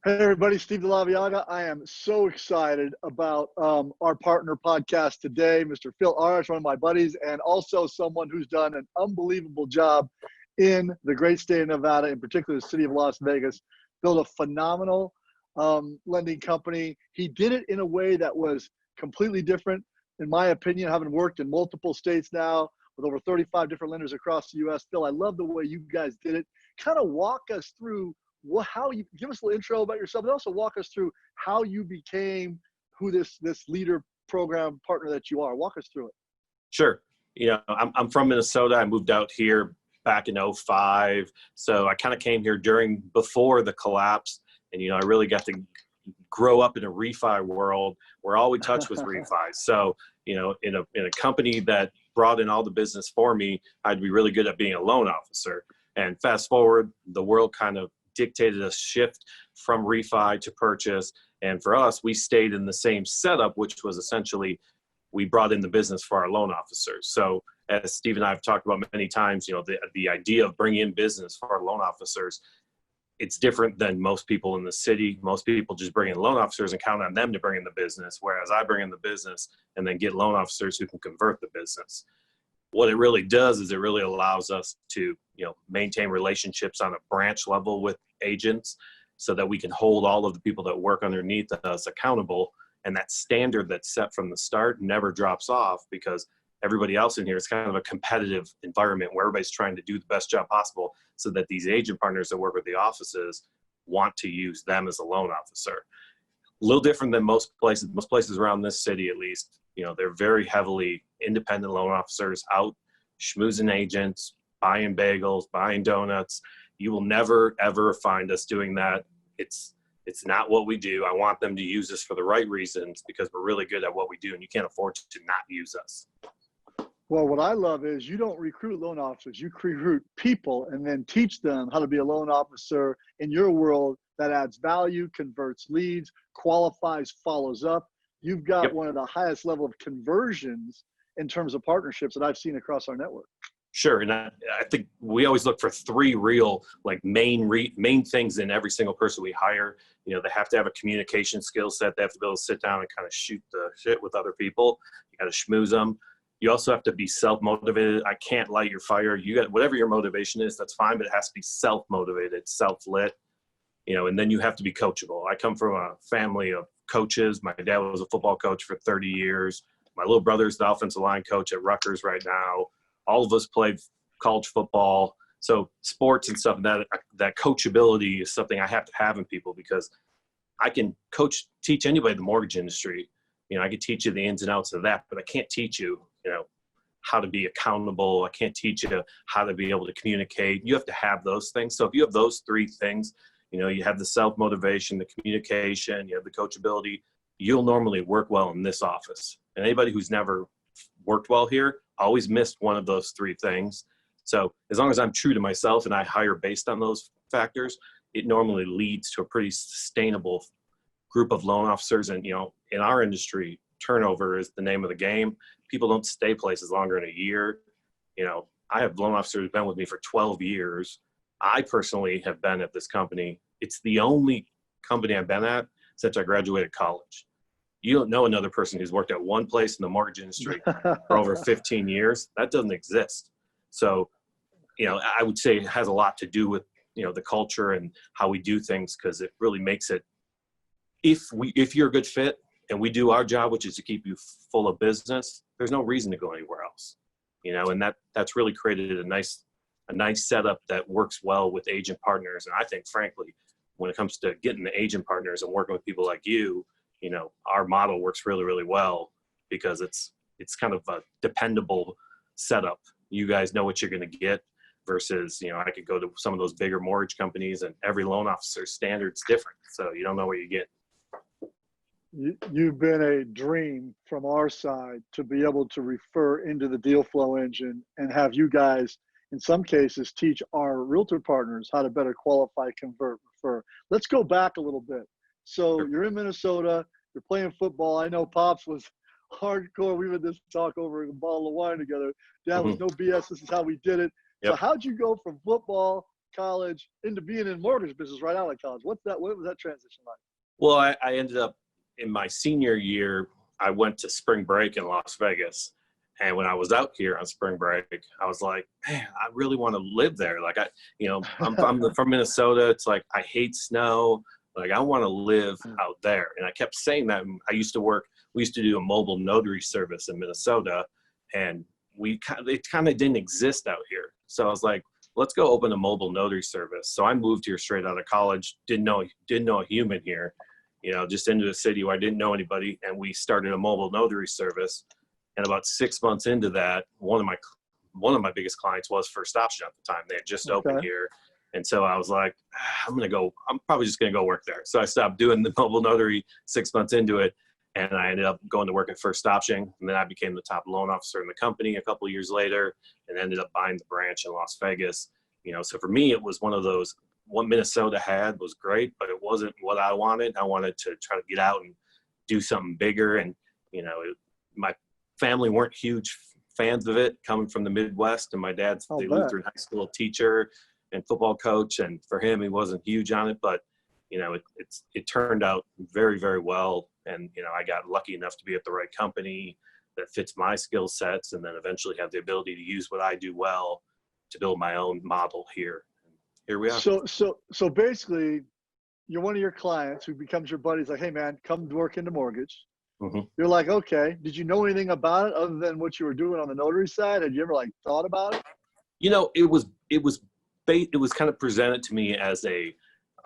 Hey everybody, Steve DeLaviaga. I am so excited about our partner podcast today, Mr. Phil Aurich, one of my buddies, and also someone who's done an unbelievable job in the great state of Nevada, in particular the city of Las Vegas, built a phenomenal lending company. He did it in a way that was completely different, in my opinion, having worked in multiple states now with over 35 different lenders across the U.S. Phil, I love the way you guys did it. Kind of walk us through how you give us a little intro about yourself, and also walk us through how you became who this leader program partner that you are. Walk us through it. Sure. I'm from Minnesota. I moved out here back in 2005. So I kind of came here before the collapse. And, I really got to grow up in a refi world where all we touched was refi. So, in a company that brought in all the business for me, I'd be really good at being a loan officer. And fast forward, the world kind of dictated a shift from refi to purchase. And for us, we stayed in the same setup, which was essentially we brought in the business for our loan officers. So as Steve and I have talked about many times, the idea of bringing in business for our loan officers, it's different than most people in the city. Most people just bring in loan officers and count on them to bring in the business, whereas I bring in the business and then get loan officers who can convert the business. What it really does is it really allows us to, maintain relationships on a branch level with agents so that we can hold all of the people that work underneath us accountable. And that standard that's set from the start never drops off, because everybody else in here is kind of a competitive environment where everybody's trying to do the best job possible so that these agent partners that work with the offices want to use them as a loan officer. A little different than most places around this city, at least. They're very heavily independent loan officers out schmoozing agents, buying bagels, buying donuts. You will never, ever find us doing that. It's not what we do. I want them to use us for the right reasons because we're really good at what we do, and you can't afford to not use us. Well, what I love is you don't recruit loan officers. You recruit people and then teach them how to be a loan officer in your world that adds value, converts leads, qualifies, follows up. You've got one of the highest level of conversions in terms of partnerships that I've seen across our network. Sure. And I think we always look for three real main things in every single person we hire. They have to have a communication skill set. They have to be able to sit down and kind of shoot the shit with other people. You got to schmooze them. You also have to be self-motivated. I can't light your fire. You got whatever your motivation is, that's fine, but it has to be self-motivated, self-lit, and then you have to be coachable. I come from a family of coaches. My dad was a football coach for 30 years. My little brother's the offensive line coach at Rutgers right now. All of us played college football. So sports and stuff, that coachability is something I have to have in people, because I can teach anybody the mortgage industry. I can teach you the ins and outs of that, but I can't teach you, how to be accountable. I can't teach you how to be able to communicate. You have to have those things. So if you have those three things, you have the self-motivation, the communication, you have the coachability, you'll normally work well in this office. And anybody who's never worked well here always missed one of those three things. So as long as I'm true to myself and I hire based on those factors, it normally leads to a pretty sustainable group of loan officers. And, in our industry, turnover is the name of the game. People don't stay places longer than a year. I have loan officers who've been with me for 12 years. I personally have been at this company. It's the only company I've been at since I graduated college. You don't know another person who's worked at one place in the mortgage industry for over 15 years. That doesn't exist. So, I would say it has a lot to do with, the culture and how we do things, because it really makes it, if you're a good fit and we do our job, which is to keep you full of business, there's no reason to go anywhere else, and that's really created a nice setup that works well with agent partners. And I think, frankly, when it comes to getting the agent partners and working with people like you, our model works really, really well, because it's kind of a dependable setup. You guys know what you're going to get versus, I could go to some of those bigger mortgage companies and every loan officer's standard's different. So you don't know what you get. You've been a dream from our side to be able to refer into the deal flow engine and have you guys, in some cases, teach our realtor partners how to better qualify, convert, refer. Let's go back a little bit. So you're in Minnesota, you're playing football. I know Pops was hardcore. We had this talk over a bottle of wine together. Dad was no BS. This is how we did it. Yep. So how'd you go from football college into being in mortgage business right out of college. What was that transition like? Well, I ended up in my senior year, I went to spring break in Las Vegas. And when I was out here on spring break, I was like, man, I really want to live there. Like I'm from Minnesota. It's like, I hate snow. Like I want to live out there. And I kept saying that. We used to do a mobile notary service in Minnesota, and it kind of didn't exist out here. So I was like, let's go open a mobile notary service. So I moved here straight out of college, didn't know a human here, just into a city where I didn't know anybody. And we started a mobile notary service. And about 6 months into that, one of my biggest clients was First Option at the time. They had just opened here. And so I was like, I'm probably just going to go work there. So I stopped doing the mobile notary 6 months into it. And I ended up going to work at First Option. And then I became the top loan officer in the company a couple of years later, and ended up buying the branch in Las Vegas. So for me, it was one of those, what Minnesota had was great, but it wasn't what I wanted. I wanted to try to get out and do something bigger. And, my family weren't huge fans of it, coming from the Midwest, and my dad's the Lutheran high school teacher and football coach. And for him, he wasn't huge on it, but it turned out very, very well. And, I got lucky enough to be at the right company that fits my skill sets, and then eventually have the ability to use what I do well to build my own model here. And here we are. So basically, you're one of your clients who becomes your buddy. He's like, hey man, come work in the mortgage. Mm-hmm. You're like, okay. Did you know anything about it other than what you were doing on the notary side? Had you ever thought about it? It was kind of presented to me as a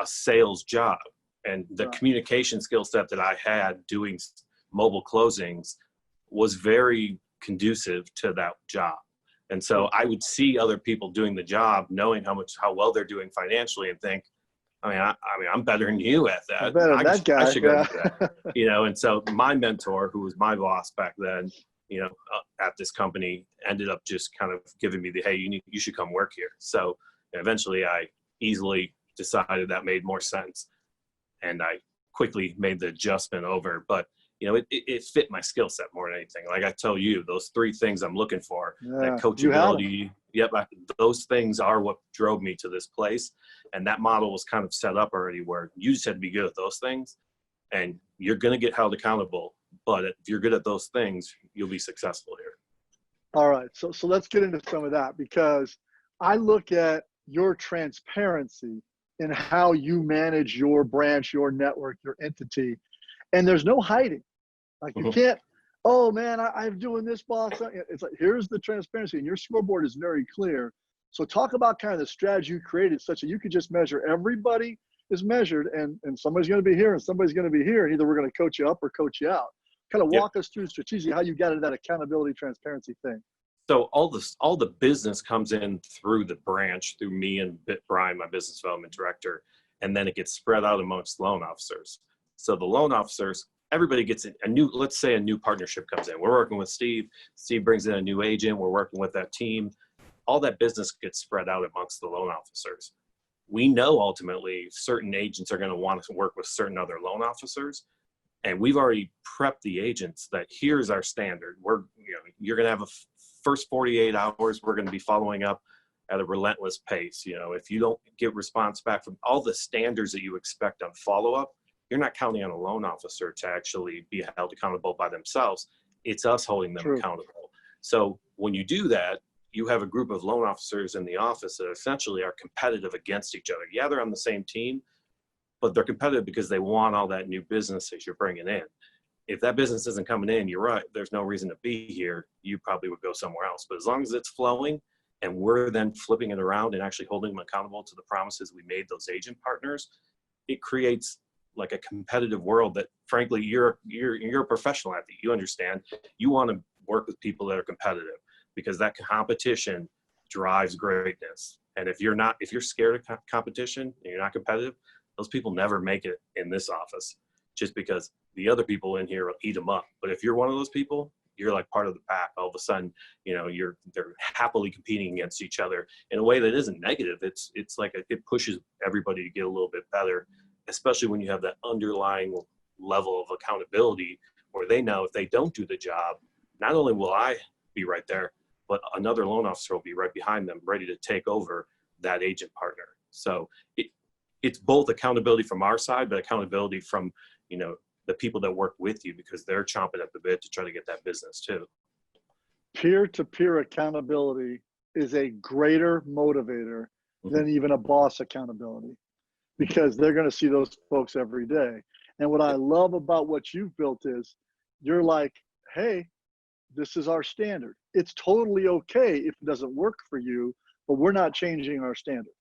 sales job, and the communication skill set that I had doing mobile closings was very conducive to that job. And so I would see other people doing the job, knowing how well they're doing financially, and think, I'm better than you at that. I should go do that. And so my mentor, who was my boss back then, at this company, ended up just kind of giving me hey, you should come work here. So eventually I easily decided that made more sense, and I quickly made the adjustment over. But it fit my skill set more than anything. Like I tell you, those three things I'm looking for, that coachability. Yep. Those things are what drove me to this place. And that model was kind of set up already, where you just had to be good at those things, and you're going to get held accountable. But if you're good at those things, you'll be successful here. All right. So let's get into some of that, because I look at your transparency in how you manage your branch, your network, your entity, and there's no hiding. Like you can't, oh man, I'm doing this, boss. It's like, here's the transparency, and your scoreboard is very clear. So talk about kind of the strategy you created such that you could just measure. Everybody is measured, and somebody's going to be here and somebody's going to be here, and either we're going to coach you up or coach you out. Kind of walk us through strategically how you got into that accountability, transparency thing. So all the business comes in through the branch, through me and Brian, my business development director, and then it gets spread out amongst loan officers. So the loan officers, everybody gets let's say a new partnership comes in. We're working with Steve. Steve brings in a new agent. We're working with that team. All that business gets spread out amongst the loan officers. We know ultimately certain agents are going to want to work with certain other loan officers. And we've already prepped the agents that here's our standard. You're going to have first 48 hours, we're going to be following up at a relentless pace. If you don't get response back from all the standards that you expect on follow-up, you're not counting on a loan officer to actually be held accountable by themselves. It's us holding them accountable. So when you do that, you have a group of loan officers in the office that essentially are competitive against each other. Yeah, they're on the same team, but they're competitive because they want all that new business that you're bringing in. If that business isn't coming in, you're right, there's no reason to be here. You probably would go somewhere else. But as long as it's flowing and we're then flipping it around and actually holding them accountable to the promises we made those agent partners, it creates like a competitive world that, frankly, you're a professional at that. You understand. You want to work with people that are competitive, because that competition drives greatness. And if you're scared of competition and you're not competitive, those people never make it in this office, just because the other people in here will eat them up. But if you're one of those people, you're like part of the pack. All of a sudden, they're happily competing against each other in a way that isn't negative. It's like it pushes everybody to get a little bit better, especially when you have that underlying level of accountability where they know if they don't do the job, not only will I be right there, but another loan officer will be right behind them, ready to take over that agent partner. So it's both accountability from our side, but accountability from, the people that work with you, because they're chomping at the bit to try to get that business too. Peer-to-peer accountability is a greater motivator than even a boss accountability, because they're going to see those folks every day. And what I love about what you've built is you're like, hey, this is our standard. It's totally okay if it doesn't work for you, but we're not changing our standard,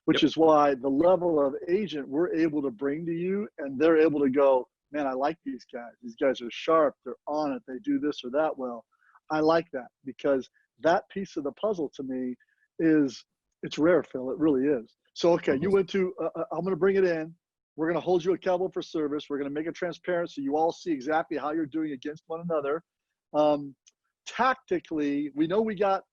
which is why the level of agent we're able to bring to you, and they're able to go, man, I like these guys. These guys are sharp. They're on it. They do this or that well. I like that, because that piece of the puzzle to me it's rare, Phil. It really is. So, okay, you went to, I'm going to bring it in. We're going to hold you accountable for service. We're going to make it transparent so you all see exactly how you're doing against one another. Tactically, we know we got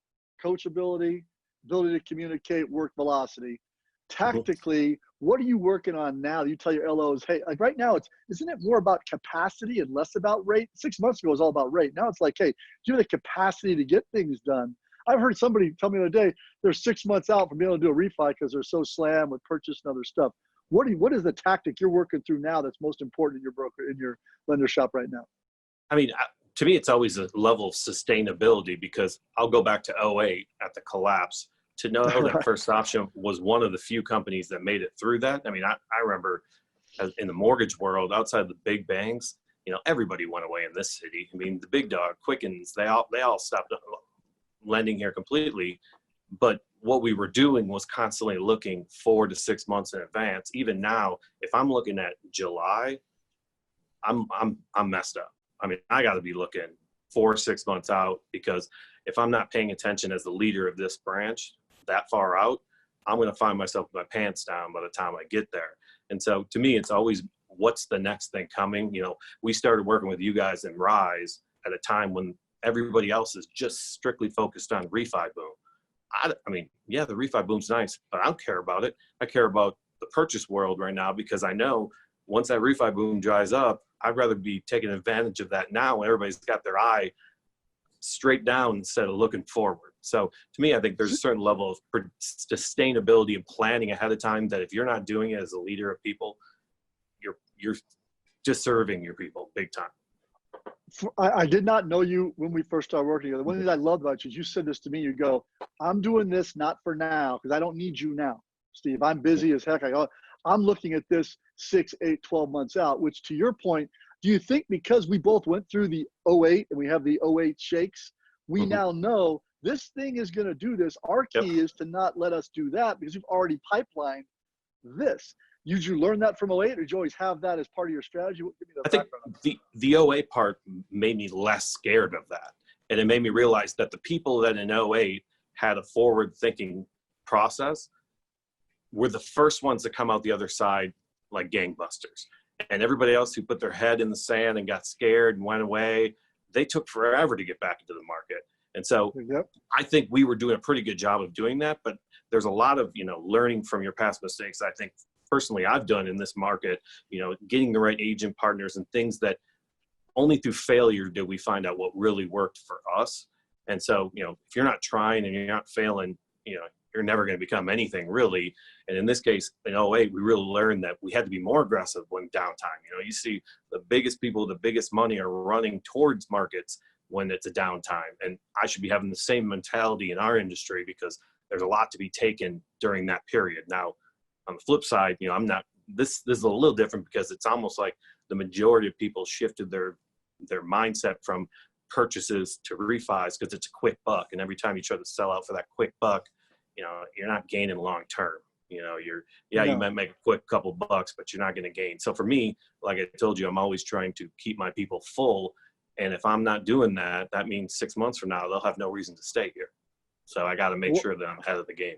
coachability, ability to communicate, work velocity. Tactically, what are you working on now? You tell your LOs, hey, like right now, isn't it more about capacity and less about rate? 6 months ago, it was all about rate. Now it's like, hey, do you have the capacity to get things done? I've heard somebody tell me the other day, they're 6 months out from being able to do a refi because they're so slammed with purchase and other stuff. What is the tactic you're working through now that's most important in your lender shop right now? I mean, to me, it's always a level of sustainability, because I'll go back to '08 at the collapse to know that First Option was one of the few companies that made it through that. I mean, I remember in the mortgage world, outside of the big banks, everybody went away in this city. I mean, the big dog, Quickens, they all stopped lending here completely. But what we were doing was constantly looking 4 to 6 months in advance. Even now, if I'm looking at July, I'm messed up. I mean, I got to be looking 4 or 6 months out, because if I'm not paying attention as the leader of this branch that far out, I'm going to find myself with my pants down by the time I get there. And so to me, it's always, what's the next thing coming? We started working with you guys in Rise at a time when everybody else is just strictly focused on refi boom. I mean, yeah, the refi boom's nice, but I don't care about it. I care about the purchase world right now, because I know once that refi boom dries up, I'd rather be taking advantage of that now when everybody's got their eye straight down instead of looking forward. So to me, I think there's a certain level of sustainability and planning ahead of time that if you're not doing it as a leader of people, you're just serving your people big time. I did not know you when we first started working together. One of the things I loved about you is you said this to me. You go, I'm doing this not for now, because I don't need you now, Steve. I'm busy as heck. I'm looking at this 6, 8, 12 months out, which, to your point, do you think because we both went through the '08 and we have the '08 shakes, we now know this thing is going to do this? Our key is to not let us do that, because we've already pipelined this. Did you learn that from '08, or did you always have that as part of your strategy? Give me the background. I think the '08 part made me less scared of that. And it made me realize that the people that in '08 had a forward-thinking process were the first ones to come out the other side like gangbusters. And everybody else who put their head in the sand and got scared and went away, they took forever to get back into the market. And so I think we were doing a pretty good job of doing that, but there's a lot of, learning from your past mistakes. I think personally I've done in this market, getting the right agent partners and things that only through failure did we find out what really worked for us. And so, if you're not trying and you're not failing, you're never going to become anything really. And in this case, in '08, we really learned that we had to be more aggressive when downtime. You see the biggest people, the biggest money are running towards markets when it's a downtime. And I should be having the same mentality in our industry, because there's a lot to be taken during that period. Now, on the flip side, I'm not, this is a little different, because it's almost like the majority of people shifted their mindset from purchases to refis, because it's a quick buck. And every time you try to sell out for that quick buck, you're not gaining long term. You might make a quick couple bucks, but you're not going to gain. So for me, like I told you, I'm always trying to keep my people full. And if I'm not doing that, that means 6 months from now, they'll have no reason to stay here. So I got to make sure that I'm ahead of the game.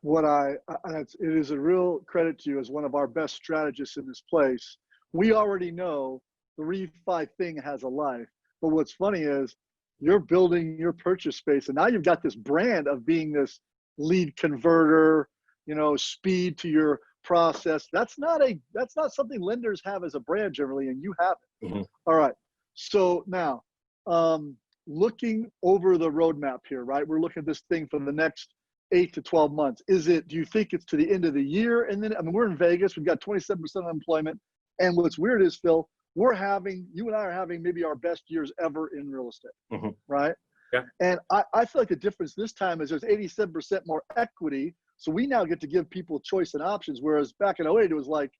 It is a real credit to you as one of our best strategists in this place. We already know the refi thing has a life, but what's funny is you're building your purchase space, and now you've got this brand of being this lead converter, speed to your process. That's not something lenders have as a brand generally, and you have it. All right. So now, looking over the roadmap here, right? We're looking at this thing for the next 8 to 12 months? Do you think it's to the end of the year? And then, I mean, we're in Vegas, we've got 27% unemployment. And what's weird is, Phil, you and I are having maybe our best years ever in real estate, right? Yeah. And I feel like the difference this time is there's 87% more equity. So we now get to give people choice and options. Whereas back in '08, it was like,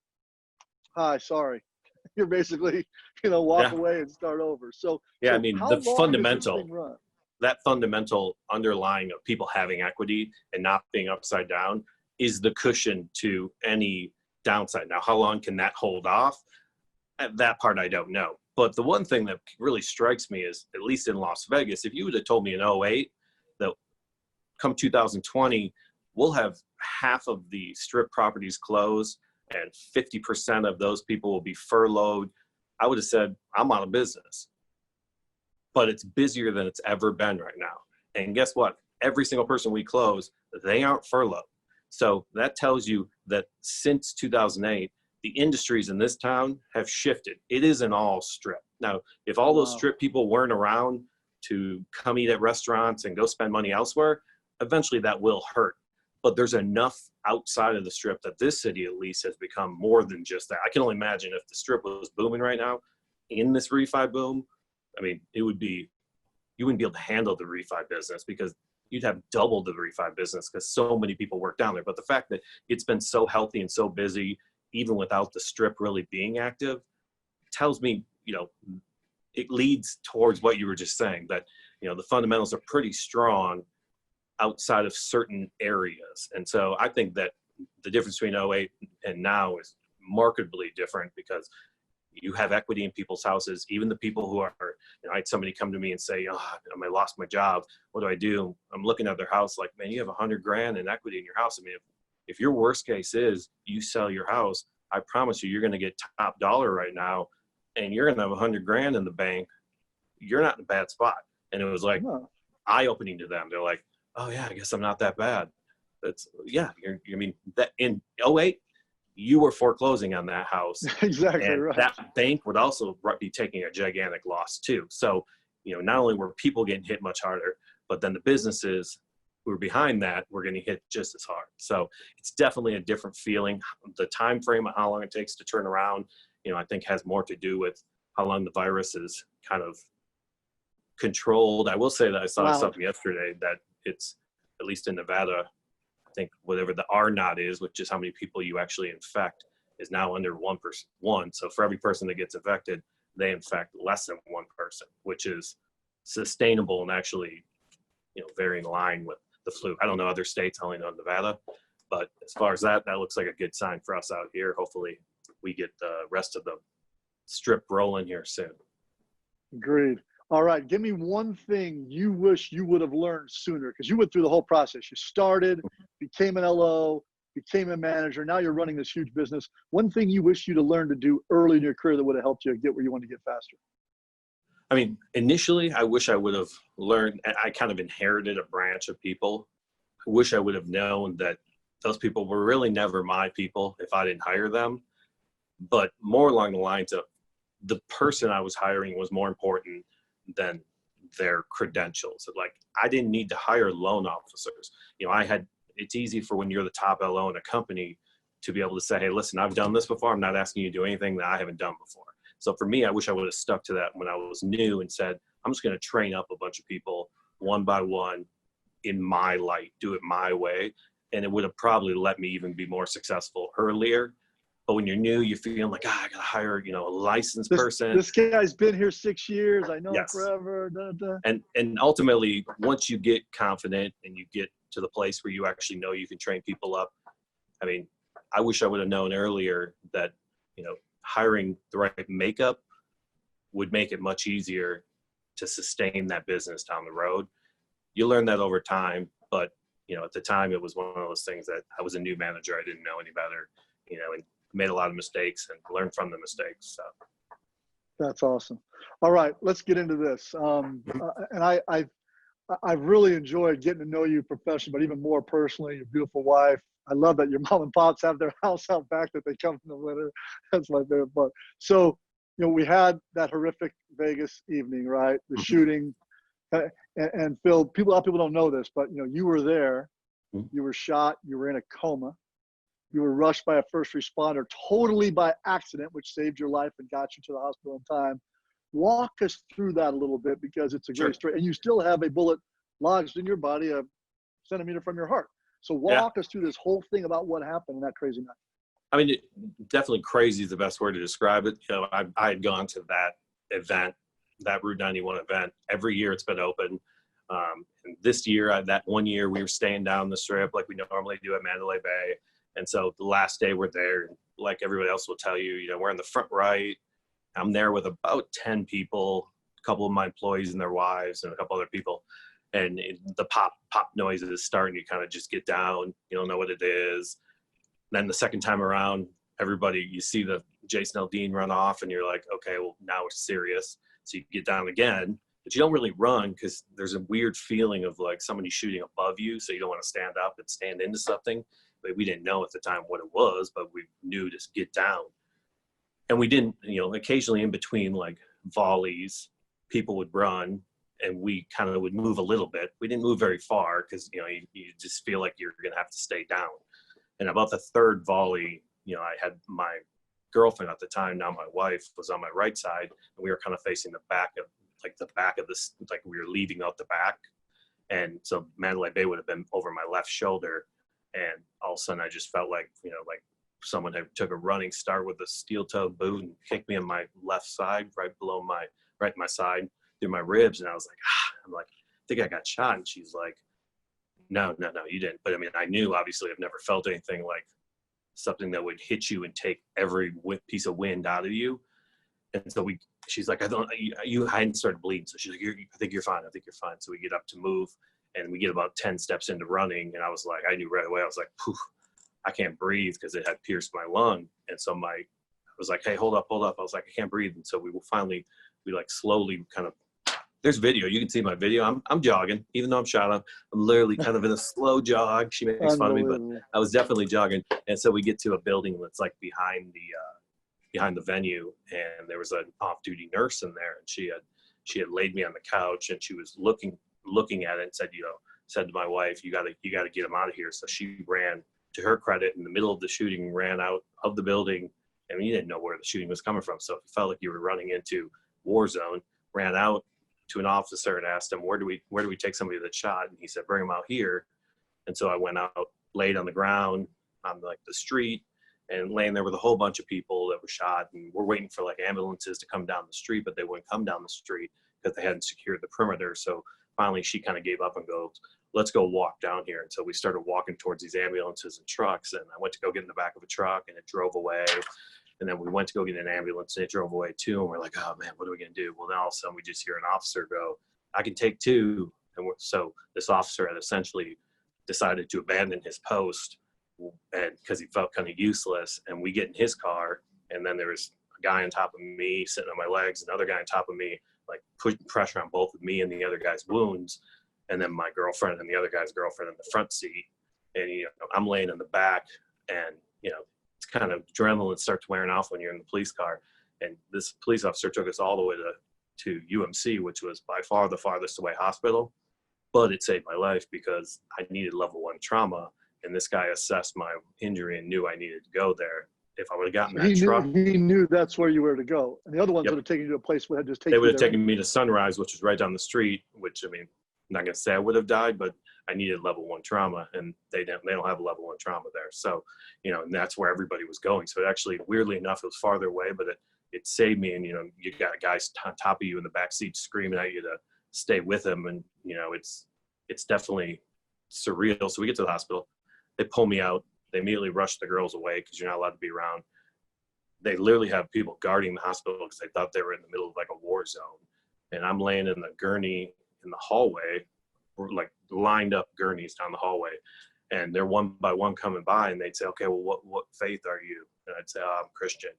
hi, sorry. You're basically, walk away and start over. So, I mean, how the long fundamental, does this thing run? that fundamental underlying of people having equity and not being upside down is the cushion to any downside. Now, how long can that hold off? That part I don't know. But the one thing that really strikes me is, at least in Las Vegas, if you would have told me in '08 that come 2020, we'll have half of the strip properties closed and 50% of those people will be furloughed, I would have said, I'm out of business. But it's busier than it's ever been right now. And guess what? Every single person we close, they aren't furloughed. So that tells you that since 2008, the industries in this town have shifted. It isn't all strip. Now, if all those strip people weren't around to come eat at restaurants and go spend money elsewhere, eventually that will hurt. But there's enough outside of the strip that this city at least has become more than just that. I can only imagine if the strip was booming right now in this refi boom, I mean, you wouldn't be able to handle the refi business because you'd have doubled the refi business because so many people work down there. But the fact that it's been so healthy and so busy, even without the strip really being active, tells me, it leads towards what you were just saying, that, the fundamentals are pretty strong outside of certain areas. And so I think that the difference between '08 and now is markedly different because you have equity in people's houses. Even the people who are, I had somebody come to me and say, I lost my job. What do I do? I'm looking at their house like, man, you have $100,000 in equity in your house. I mean, if your worst case is you sell your house, I promise you're going to get top dollar right now and you're going to have $100,000 in the bank. You're not in a bad spot. And it was like eye-opening to them. They're like, oh yeah, I guess I'm not that bad. That's I mean, that in '08, you were foreclosing on that house. Exactly and right. That bank would also be taking a gigantic loss too. So, not only were people getting hit much harder, but then the businesses who were behind that were getting hit just as hard. So it's definitely a different feeling. The time frame of how long it takes to turn around, I think has more to do with how long the virus is kind of controlled. I will say that I saw something yesterday that it's, at least in Nevada, I think whatever the R naught is, which is how many people you actually infect, is now under 1%. So for every person that gets infected, they infect less than one person, which is sustainable and actually, very in line with the flu. I don't know other states, I only know Nevada, but as far as that looks like a good sign for us out here. Hopefully we get the rest of the strip rolling here soon. Agreed. All right, give me one thing you wish you would have learned sooner, because you went through the whole process. You started, became an LO, became a manager. Now you're running this huge business. One thing you wish you'd have learned to do early in your career that would have helped you get where you want to get faster. I mean, initially, I wish I would have learned. I kind of inherited a branch of people. I wish I would have known that those people were really never my people if I didn't hire them, but more along the lines of the person I was hiring was more important than their credentials. Like, I didn't need to hire loan officers. It's easy for when you're the top LO in a company to be able to say, hey, listen, I've done this before. I'm not asking you to do anything that I haven't done before. So for me, I wish I would have stuck to that when I was new and said, I'm just going to train up a bunch of people one by one in my light, do it my way. And it would have probably let me even be more successful earlier. But when you're new, you're feeling like, I got to hire, a licensed person. This guy's been here 6 years. I know him forever. Da, da. And ultimately, once you get confident and you get to the place where you actually know you can train people up, I mean, I wish I would have known earlier that, hiring the right makeup would make it much easier to sustain that business down the road. You learn that over time, but, at the time it was one of those things that I was a new manager. I didn't know any better, and made a lot of mistakes and learned from the mistakes. So. That's awesome. All right, let's get into this. And I've really enjoyed getting to know you professionally, but even more personally, your beautiful wife. I love that your mom and pops have their house out back that they come from the winter. That's my favorite part. So, we had that horrific Vegas evening, right? The shooting. And Phil, a lot of people don't know this, but, you were there. Mhm. You were shot. You were in a coma. You were rushed by a first responder totally by accident, which saved your life and got you to the hospital in time. Walk us through that a little bit, because it's a Sure. great story. And you still have a bullet lodged in your body a centimeter from your heart. So Yeah. walk us through this whole thing about what happened in that crazy night. I mean, definitely crazy is the best word to describe it. You know, I had gone to that event, that Route 91 event. Every year it's been open. And this year, that one year, we were staying down the strip like we normally do at Mandalay Bay. And so the last day we're there, like everybody else will tell you, you know, we're in the front right. I'm there with about 10 people, a couple of my employees and their wives, and a couple other people. And the pop noises is starting. You kind of just get down. You don't know what it is. Then the second time around, everybody, you see the Jason Aldean run off, and you're like, okay, well, now it's serious. So you get down again, but you don't really run because there's a weird feeling of like somebody shooting above you. So you don't want to stand up and stand into something. But we didn't know at the time what it was, but we knew to get down. And we didn't, you know, occasionally in between like volleys, people would run and we kind of would move a little bit. We didn't move very far because, you know, you just feel like you're going to have to stay down. And about the third volley, you know, I had my girlfriend at the time, now my wife, was on my right side, and we were kind of facing the back of this, like we were leaving out the back. And so Mandalay Bay would have been over my left shoulder. And all of a sudden I just felt like, you know, like someone had took a running start with a steel-toed boot and kicked me on my left side, right in my side, through my ribs. And I was like, I'm like, I think I got shot. And she's like, no, you didn't. But I mean, I knew, obviously, I've never felt anything like something that would hit you and take every piece of wind out of you. And so she's like, I hadn't started bleeding. So she's like, I think you're fine. So we get up to move, and we get about 10 steps into running. And I was like, I knew right away, I was like, poof, I can't breathe because it had pierced my lung. And so I was like, hey, hold up. I was like, I can't breathe. And so we like slowly kind of, there's video. You can see my video. I'm jogging, even though I'm shot. I'm literally kind of in a slow jog. She makes fun of me, but I was definitely jogging. And so we get to a building that's like behind the venue, and there was an off-duty nurse in there, and she had laid me on the couch, and she was looking at it and said to my wife, you gotta get him out of here. So she ran, to her credit, in the middle of the shooting, ran out of the building. I mean, you didn't know where the shooting was coming from, so if it felt like you were running into war zone, ran out to an officer and asked him, where do we take somebody that's shot? And he said, bring him out here. And so I went out, laid on the ground on like the street, and laying there with a whole bunch of people that were shot. And we're waiting for like ambulances to come down the street, but they wouldn't come down the street because they hadn't secured the perimeter. So finally she kind of gave up and goes, let's go walk down here. And so we started walking towards these ambulances and trucks, and I went to go get in the back of a truck, and it drove away. And then we went to go get an ambulance, and it drove away too. And we're like, oh man, what are we going to do? Well, then all of a sudden we just hear an officer go, I can take two. And so this officer had essentially decided to abandon his post, and because he felt kind of useless. And we get in his car, and then there was a guy on top of me sitting on my legs, another guy on top of me, like putting pressure on both of me and the other guy's wounds. And then my girlfriend and the other guy's girlfriend in the front seat. And, you know, I'm laying in the back, and, you know, it's kind of adrenaline starts wearing off when you're in the police car. And this police officer took us all the way to UMC, which was by far the farthest away hospital, but it saved my life because I needed level 1 trauma. And this guy assessed my injury and knew I needed to go there. If I would have gotten that truck, he knew that's where you were to go. And the other ones Yep. would have taken you to a place where had just taken they you would have there. taken me to Sunrise, which is right down the street, which, I mean, I'm not going to say I would have died, but I needed level 1 trauma, and they don't have a level 1 trauma there. So, you know, and that's where everybody was going. So it actually, weirdly enough, it was farther away, but it saved me. And, you know, you got guys on top of you in the back seat screaming at you to stay with them. And, you know, it's definitely surreal. So we get to the hospital, they pull me out, they immediately rush the girls away because you're not allowed to be around. They literally have people guarding the hospital because they thought they were in the middle of like a war zone. And I'm laying in the gurney in the hallway, we're like lined up gurneys down the hallway, and they're one by one coming by, and they'd say, okay, well, what faith are you? And I'd say, oh, I'm Christian.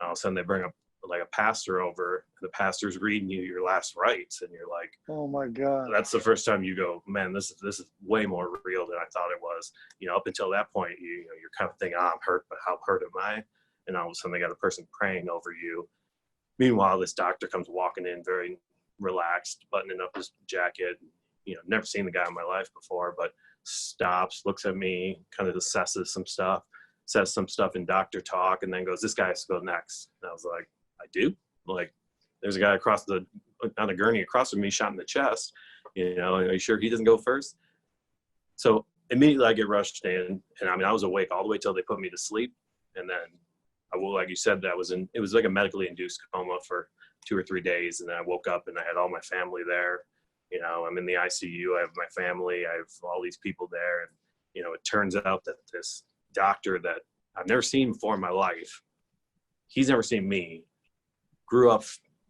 And all of a sudden they bring up like a pastor over, and the pastor's reading you your last rites, and you're like, oh my God. That's the first time you go, man, this is way more real than I thought it was. You know, up until that point, you're kind of thinking, oh, I'm hurt, but how hurt am I? And all of a sudden they got a person praying over you. Meanwhile, this doctor comes walking in very relaxed, buttoning up his jacket. You know, never seen the guy in my life before, but stops, looks at me, kind of assesses some stuff, says some stuff in doctor talk, and then goes, "This guy has to go next." And I was like, "I do?" Like, there's a guy on a gurney across from me, shot in the chest. You know, are you sure he doesn't go first? So immediately I get rushed in, and I mean, I was awake all the way till they put me to sleep. And then I will, like you said, it was like a medically induced coma for 2 or 3 days. And then I woke up and I had all my family there. You know, I'm in the ICU. I have my family. I have all these people there. And, you know, it turns out that this doctor that I've never seen before in my life, he's never seen me, grew up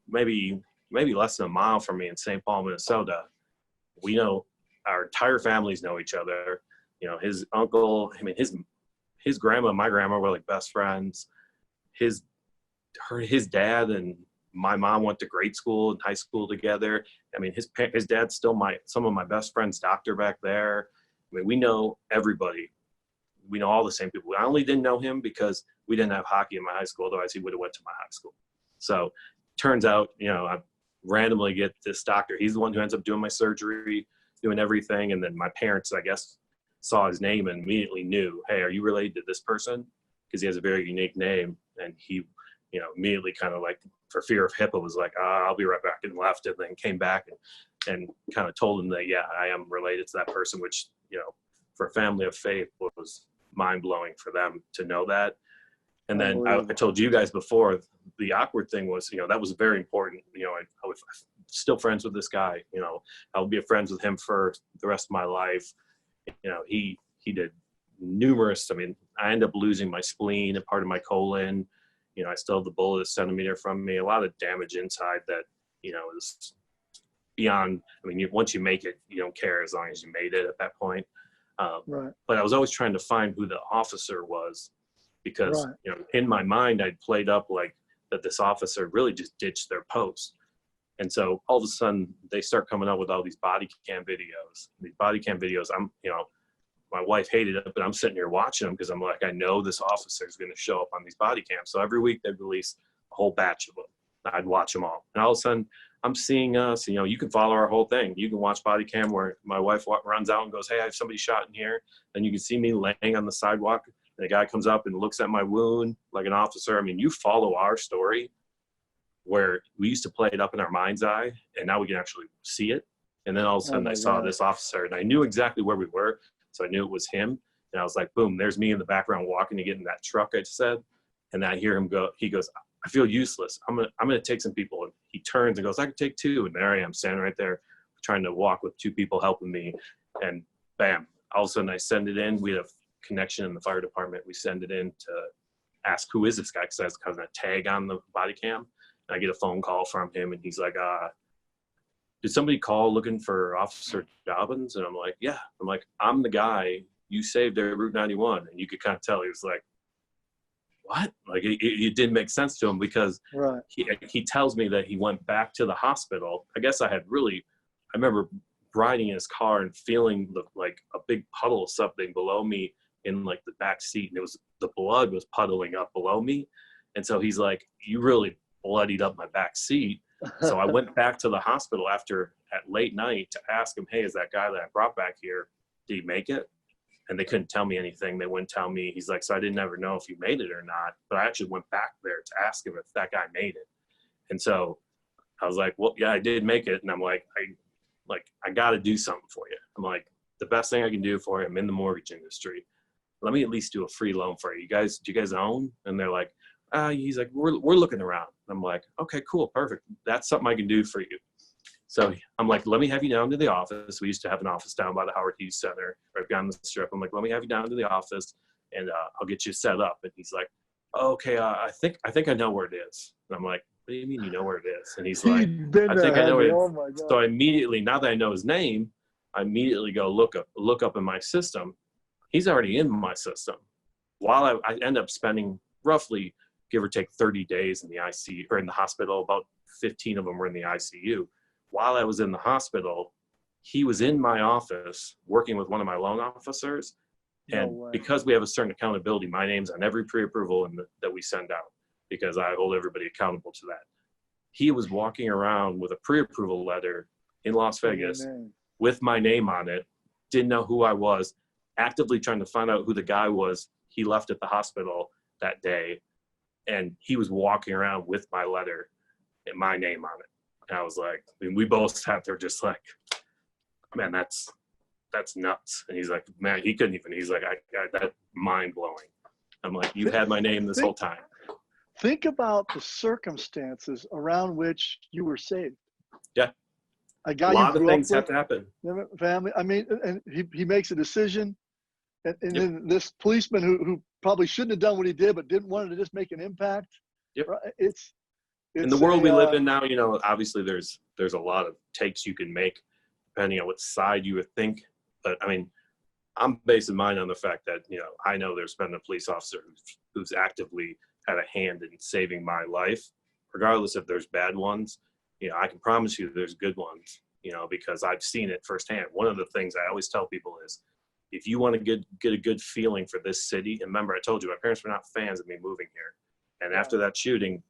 maybe less than a mile from me in St. Paul, Minnesota. We know, our entire families know each other. You know, his uncle, I mean, his grandma and my grandma were like best friends. His dad and my mom went to grade school and high school together. I mean, his dad's still some of my best friends' doctor back there. I mean, we know everybody. We know all the same people. I only didn't know him because we didn't have hockey in my high school. Otherwise, he would have went to my high school. So turns out, you know, I randomly get this doctor. He's the one who ends up doing my surgery, doing everything. And then my parents, I guess, saw his name and immediately knew, hey, are you related to this person? Because he has a very unique name. And he, you know, immediately kind of like, for fear of HIPAA, was like, I'll be right back, and left, and then came back and kind of told him that, yeah, I am related to that person, which, you know, for a family of faith was mind-blowing for them to know that. And then I told you guys before, the awkward thing was, you know, that was very important. You know, I was still friends with this guy. You know, I'll be friends with him for the rest of my life. You know, he did numerous, I mean, I ended up losing my spleen and part of my colon. You know, I still have the bullet a centimeter from me, a lot of damage inside that, you know, is beyond, I mean, once you make it, you don't care as long as you made it at that point. Right. But I was always trying to find who the officer was, because, Right. you know, in my mind, I'd played up like that this officer really just ditched their post. And so all of a sudden they start coming up with all these body cam videos. These body cam videos, you know, my wife hated it, but I'm sitting here watching them because I'm like, I know this officer is going to show up on these body cams. So every week they'd release a whole batch of them. I'd watch them all. And all of a sudden I'm seeing us, you know, you can follow our whole thing. You can watch body cam where my wife runs out and goes, hey, I have somebody shot in here. Then you can see me laying on the sidewalk. And the guy comes up and looks at my wound like an officer. I mean, you follow our story where we used to play it up in our mind's eye, and now we can actually see it. And then all of a sudden I saw this officer, and I knew exactly where we were. So I knew it was him. And I was like, boom, there's me in the background walking to get in that truck, I just said. And then I hear him go, he goes, I feel useless. I'm gonna take some people. And he turns and goes, I can take 2. And there I am standing right there trying to walk with 2 people helping me. And bam, all of a sudden I send it in. We have connection in the fire department. We send it in to ask, who is this guy? Because that's kind of a tag on the body cam. And I get a phone call from him, and he's like, did somebody call looking for Officer Dobbins? And I'm like, yeah. I'm like, I'm the guy you saved at Route 91. And you could kind of tell he was like, what? Like, it didn't make sense to him, because Right. he tells me that he went back to the hospital. I guess I remember riding in his car and feeling like a big puddle of something below me in like the back seat. And the blood was puddling up below me. And so he's like, you really bloodied up my back seat. So I went back to the hospital at late night to ask him, hey, is that guy that I brought back here, did he make it? And they couldn't tell me anything. They wouldn't tell me. He's like, so I didn't ever know if you made it or not. But I actually went back there to ask him if that guy made it. And so I was like, well, yeah, I did make it. And I'm like, I got to do something for you. I'm like, the best thing I can do for you, I'm in the mortgage industry. Let me at least do a free loan for you. Do you guys own? And they're like, he's like, we're looking around. I'm like, okay, cool, perfect. That's something I can do for you. So I'm like, let me have you down to the office. We used to have an office down by the Howard Hughes Center, right down the strip. I'm like, let me have you down to the office, and I'll get you set up. And he's like, okay, I think I know where it is. And I'm like, what do you mean you know where it is? And he's like, I think I know it. Oh my God. So I immediately, now that I know his name, I immediately go look up in my system. He's already in my system. While I end up spending roughly, give or take, 30 days in the ICU, or in the hospital. About 15 of them were in the ICU. While I was in the hospital, he was in my office working with one of my loan officers. And because we have a certain accountability, my name's on every pre-approval that we send out, because I hold everybody accountable to that. He was walking around with a pre-approval letter in Las Vegas with my name on it, didn't know who I was, actively trying to find out who the guy was. He left at the hospital that day, and he was walking around with my letter and my name on it. And I was like, I mean, we both sat there just like, man, that's nuts. And he's like, man, he couldn't even, he's like, that's mind blowing. I'm like, you had my name this whole time. Think about the circumstances around which you were saved. Yeah. A guy a lot you of grew things up have to happen. with, family. I mean, and he makes a decision. And then this policeman who probably shouldn't have done what he did, but didn't want to just make an impact. Yep. Right? It's in the world we live in now, obviously there's a lot of takes you can make depending on what side you would think. But I mean, I'm basing mine on the fact that, I know there's been a police officer who's actively had a hand in saving my life, regardless if there's bad ones. I can promise you there's good ones, because I've seen it firsthand. One of the things I always tell people is, if you want to get a good feeling for this city, and remember I told you my parents were not fans of me moving here. And after that shooting,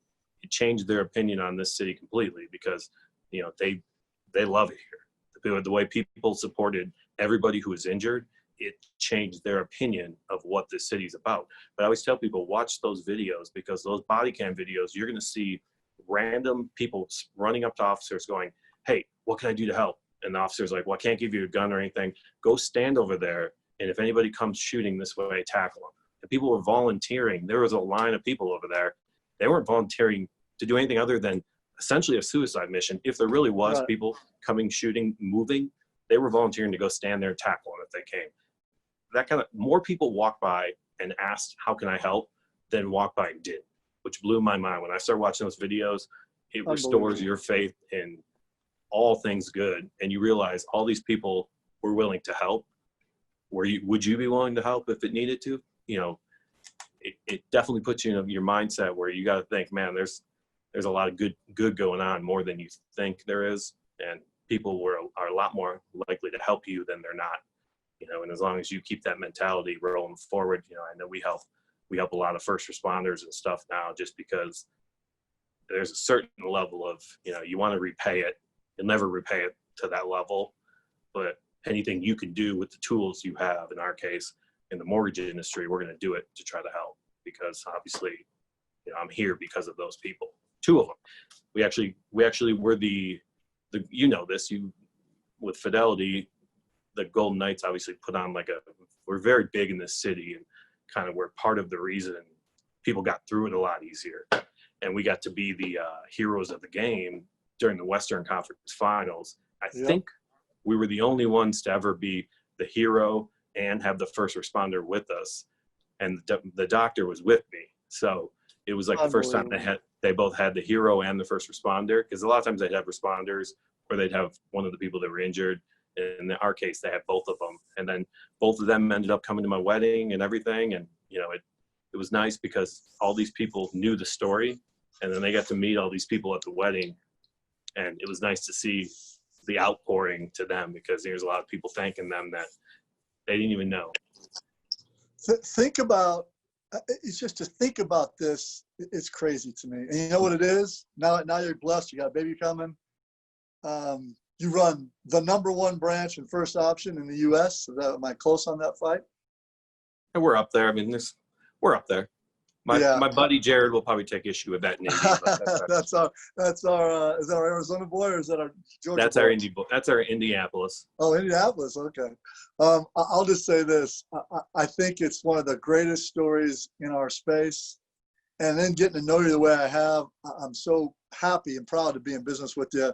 it changed their opinion on this city completely, because, they love it here. The way people supported everybody who was injured, it changed their opinion of what this city's about. But I always tell people, watch those videos, because those body cam videos, you're going to see random people running up to officers going, hey, what can I do to help? And the officer's like, well, I can't give you a gun or anything. Go stand over there. And if anybody comes shooting this way, tackle them. And people were volunteering. There was a line of people over there. They weren't volunteering to do anything other than essentially a suicide mission. If there really was people coming, shooting, moving, they were volunteering to go stand there and tackle them if they came. That kind of, more people walked by and asked, how can I help, than walked by and did, which blew my mind. When I started watching those videos, it restores your faith in all things good. And you realize all these people were willing to help. Would you be willing to help if it needed to? It definitely puts you in your mindset where you got to think, man, there's a lot of good going on, more than you think there is. And people are a lot more likely to help you than they're not. And as long as you keep that mentality rolling forward, I know we help a lot of first responders and stuff now, just because there's a certain level of, you want to repay it. You'll never repay it to that level, but anything you can do with the tools you have, in our case, in the mortgage industry, we're going to do it to try to help, because obviously, I'm here because of those people. Two of them. We actually were the with Fidelity, the Golden Knights obviously put on we're very big in this city, and kind of we're part of the reason people got through it a lot easier. And we got to be the heroes of the game during the Western Conference Finals. I think we were the only ones to ever be the hero and have the first responder with us. And the doctor was with me. So it was like the first time they both had the hero and the first responder, because a lot of times they'd have responders, or they'd have one of the people that were injured. In our case, they had both of them. And then both of them ended up coming to my wedding and everything. And, it was nice because all these people knew the story, and then they got to meet all these people at the wedding. And it was nice to see the outpouring to them, because there's a lot of people thanking them that they didn't even know. Think about, it's just to think about this, it's crazy to me. And you know what it is? Now you're blessed. You got a baby coming. You run the #1 branch and first option in the U.S. Am I close on that fight? And we're up there. I mean, we're up there. My buddy Jared will probably take issue with that name. That's our is that our Arizona boy, or is that our Georgia That's boy? That's our Indianapolis. Oh, Indianapolis. Okay. I'll just say this. I think it's one of the greatest stories in our space. And then getting to know you the way I have, I'm so happy and proud to be in business with you.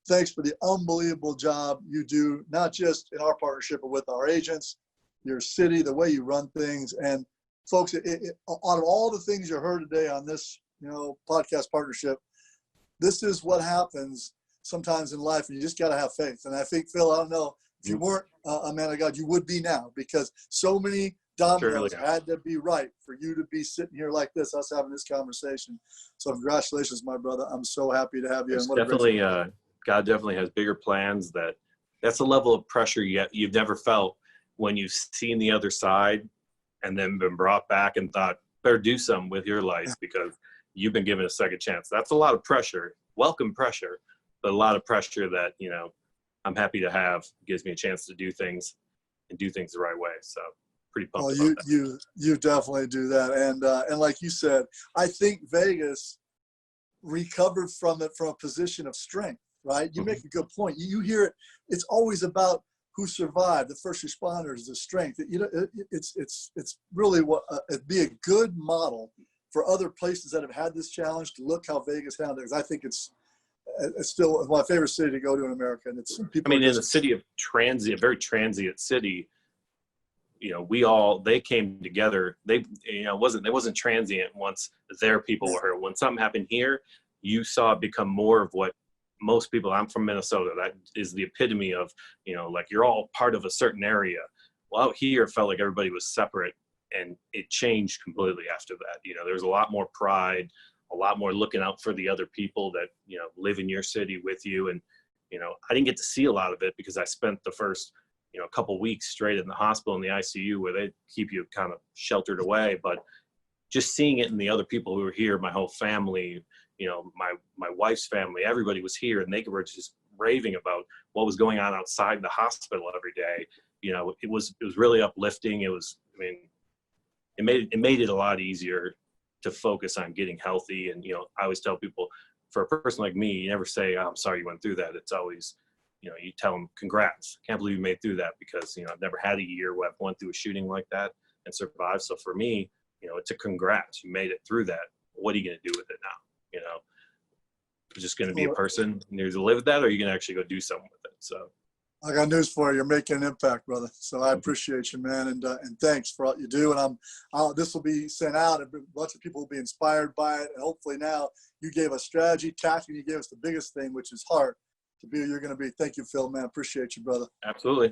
Thanks for the unbelievable job you do, not just in our partnership, but with our agents, your city, the way you run things. And folks, out of all the things you heard today on this, podcast partnership, this is what happens sometimes in life, and you just got to have faith. And I think, Phil, I don't know, if you weren't a man of God, you would be now, because so many dominoes had to be right for you to be sitting here like this, us having this conversation. So congratulations, my brother. I'm so happy to have you. And definitely, God definitely has bigger plans. That's a level of pressure you've never felt when you've seen the other side and then been brought back and thought, better do something with your life because you've been given a second chance. That's a lot of pressure, welcome pressure, but a lot of pressure that, I'm happy to have. It gives me a chance to do things and do things the right way. So pretty pumped Well, about that. you definitely do that. And like you said, I think Vegas recovered from it from a position of strength, right? You make a good point. You hear it. It's always about who survived, the first responders, the strength. You know, it's really what it'd be a good model for other places that have had this challenge to look how Vegas handled it. Because I think it's still my favorite city to go to in America. And it's people. I mean, in a city of transient, very transient city, you know, they came together. They, you know, it wasn't transient once their people were hurt. When something happened here, you saw it become more of what most people, I'm from Minnesota, that is the epitome of, you know, like you're all part of a certain area. Well, out here, it felt like everybody was separate, and it changed completely after that. You know, there's a lot more pride, a lot more looking out for the other people that, you know, live in your city with you. And, you know, I didn't get to see a lot of it because I spent the first, you know, a couple weeks straight in the hospital in the ICU where they keep you kind of sheltered away. But just seeing it in the other people who were here, my whole family, you know, my wife's family, everybody was here, and they were just raving about what was going on outside the hospital every day. You know, it was really uplifting. It was, I mean, it made it a lot easier to focus on getting healthy. And, you know, I always tell people, for a person like me, you never say, oh, I'm sorry you went through that. It's always, you know, you tell them, congrats. Can't believe you made through that, because, you know, I've never had a year where I've went through a shooting like that and survived. So for me, you know, it's a congrats. You made it through that. What are you going to do with it now? You know, you're just going to be a person and you're going to live with that, or you're going to actually go do something with it. So I got news for you. You're making an impact, brother. So I appreciate you, man, and thanks for what you do. And this will be sent out, and lots of people will be inspired by it. And hopefully now you gave us strategy, tactic, you gave us the biggest thing, which is heart, to be who you're going to be. Thank you, Phil, man. Appreciate you, brother. Absolutely.